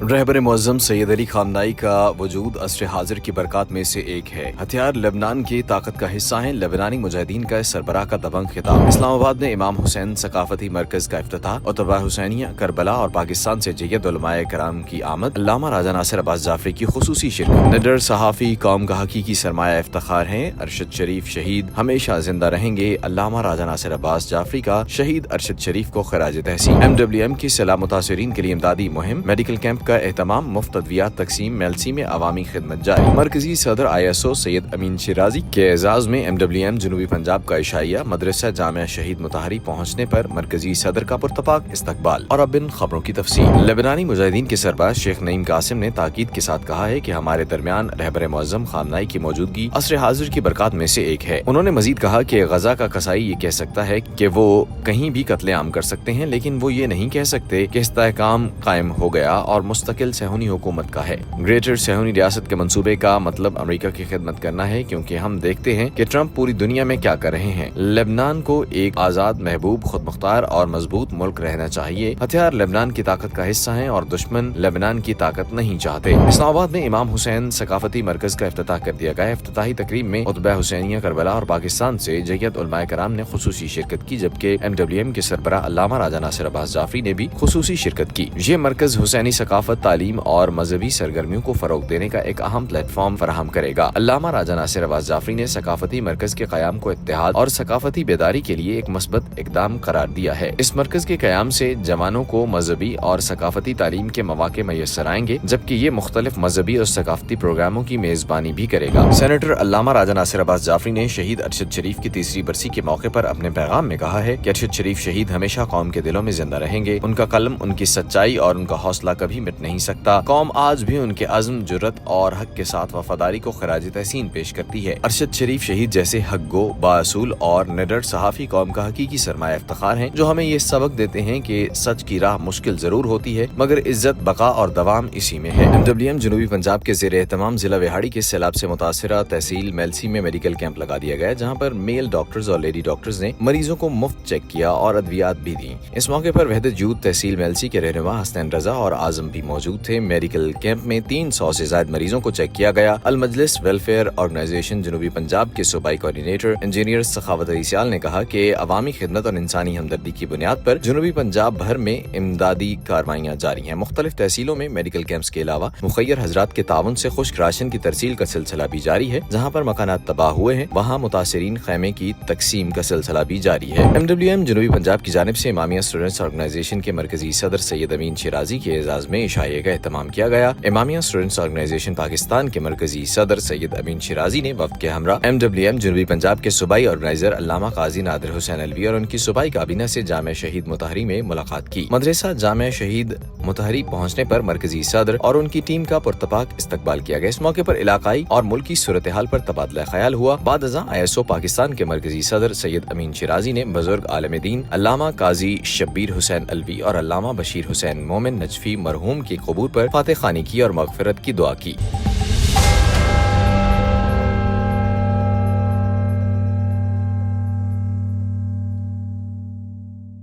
रहबर मुअज़्ज़म सैयद अली खामनाई का वजूद अस्र हाजिर की बरक़ात में से एक है। हथियार लेबनान की ताकत का हिस्सा हैं। लेबनानी मुजाहिदीन का सरबराह का दबंग खिताब। इस्लामाबाद में इमाम हुसैन सकाफती मरकज का इफ्तिताह। उतबा हुसैनिया करबला और पाकिस्तान से जय्यद उलमाए कराम की आमद। अल्लामा राजा नासिर अब्बास जाफरी की खुसूसी शिरकत। निडर सहाफ़ी कौम का हकीकी सरमाया इफ्तिखार हैं। अरशद शरीफ शहीद हमेशा जिंदा रहेंगे। अल्लामा राजा नासिर अब्बास जाफरी का शहीद अरशद शरीफ को खराज तहसीन। MWM की सैलाब मुतासिरीन के लिए इमदादी मुहिम। मेडिकल कैंप का एहतमाम। मुफ्त अद्वियात तकसीम। मेलसी में अवामी खिदमत जारी। मरकजी सदर ISO सैयद अमीन शिराजी के एजाज में MWM जनूबी पंजाब का इशाइया। मदरसा जामिया शहीद मुताहरी पहुँचने पर मरकजी सदर का पुरतपाक इस्तकबाल। और अब इन खबरों की तफसील। लेबनानी मुजाहिदीन के सरबराह शेख नईम कासिम ने ताकीद के साथ कहा है कि हमारे दरमियान रहबर मुअज़्ज़म खामनाई की मौजूदगी अस्र हाजिर की बरक़ात में से एक है। उन्होंने मजीद कहा कि गजा का कसाई ये कह सकता है कि वो कहीं भी कत्लेआम कर सकते हैं, लेकिन वो ये नहीं कह सकते कि इस्तेहकाम कायम हो गया और मुस्तकिल सहूनी हुकूमत का है। ग्रेटर सहूनी रियासत के मंसूबे का मतलब अमेरिका की खिदमत करना है, क्योंकि हम देखते हैं कि ट्रंप पूरी दुनिया में क्या कर रहे हैं। लेबनान को एक आजाद, महबूब, खुद मुख्तार और मजबूत मुल्क रहना चाहिए। हथियार लेबनान की ताकत का हिस्सा हैं और दुश्मन लेबनान की ताकत नहीं चाहते। इस्लामाबाद में इमाम हुसैन सकाफती मरकज का इफ्तिताह कर दिया गया। इफ्तिताही तकरीब में उतबा हुसैनिया करबला और पाकिस्तान से जय्यद उलमाए कराम ने खुसूसी शिरकत की, जबकि MWM के सरबराह अल्लामा राजा नासिर अब्बास जाफरी ने भी खुसूसी शिरकत की। ये मरकज हुसैनी सकाफत, तालीम और मजहबी सरगर्मियों को फरोग देने का एक अहम प्लेटफॉर्म फराहम करेगा। अल्लामा राजा नासिर अब्बास जाफरी ने सकाफती मरकज के क़याम को इत्तेहाद और सकाफती बेदारी के लिए एक मस्बत इक़दाम करार दिया है। इस मरकज के क़याम से जवानों को मजहबी और सकाफती तालीम के मौक़े मैसर आएंगे, जबकि ये मुख्तलिफ मजहबी और सकाफती प्रोग्रामों की मेजबानी भी करेगा। सेनेटर अल्लामा राजा नासिर अब्बास जाफरी ने शहीद अरशद शरीफ की तीसरी बरसी के मौके पर अपने पैगाम में कहा है कि अरशद शरीफ शहीद हमेशा कौम के दिलों में जिंदा रहेंगे। उनका कलम, उनकी सच्चाई और उनका हौसला कभी मिट नहीं सकता। कौम आज भी उनके अज़्म, जुर्रत और हक के साथ वफादारी को खराज तहसीन पेश करती है। अरशद शरीफ शहीद जैसे हक़-गो, बाअसूल और निडर सहाफ़ी कौम का हकीकी सरमाया इफ्तिखार हैं, जो हमें ये सबक देते हैं कि सच की राह मुश्किल जरूर होती है, मगर इज्जत, बका और दवाम इसी में है। MWM जनूबी पंजाब के ज़ेरे एहतमाम जिला विहाड़ी के सैलाब से मुतासिरा तहसील मेलसी में मेडिकल कैंप लगा दिया गया, जहाँ पर मेल डॉक्टर्स और लेडी डॉक्टर्स ने मरीजों को मुफ्त चेक किया और अद्वियात भी दी। इस मौके पर वहदत यूथ तहसील मेलसी के रहनुमा हसनैन रजा और आजम भी मौजूद थे। मेडिकल कैंप में 300 से ज्यादा मरीजों को चेक किया गया। अल मजलिस वेलफेयर ऑर्गेनाइजेशन जनूबी पंजाब के सूबाई कोऑर्डिनेटर इंजीनियर सखावत अली सियाल ने कहा कि अवामी खिदमत और इंसानी हमदर्दी की बुनियाद पर जनूबी पंजाब भर में इमदादी कार्रवाइयाँ जारी हैं। मुख्तलिफ तहसीलों में मेडिकल कैंप्स के अलावा मुखय्यर हजरात के ताउन से खुश्क राशन की तरसील का सिलसिला भी जारी है। जहाँ पर मकानात तबाह हुए हैं, वहाँ मुतासिरीन खैमे की तकसीम का सिलसिला भी जारी है। MWM जनूबी पंजाब की जानिब से इमामिया स्टूडेंट्स ऑर्गेनाइजेशन के मरकजी सदर सैयद अमीन शिराजी के एजाज में इशाये का एहतमाम किया गया। इमामिया स्टूडेंट्स ऑर्गेनाइजेशन पाकिस्तान के मरकजी सदर सैयद अमीन शिराजी ने वफ्द के हमरा MWM जनूबी पंजाब के सूबाई ऑर्गेनाइजर अल्लामा काजी नादिर हुसैन अलवी और उनकी सूबाई काबीना से जामिया शहीद मुताहरी में मुलाकात की। मदरसा जामिया शहीद मुताहरी पहुँचने पर मरकजी सदर और उनकी टीम का पुरतपाक इस्तकबाल किया गया। इस मौके पर इलाकाई और मुल्की सूरत हाल पर तबादला ख्याल हुआ। बाद अज़ां ISO पाकिस्तान के मरकजी सदर सैयद अमीन शिराजी ने बुजुर्ग आलिम दीन अल्लामा काजी शब्बीर हुसैन अलवी और अल्लामा बशीर हुसैन मोमिन नजफी मरहूम की क़ुबूर पर फातिह खानी की और मग़फ़िरत की दुआ की।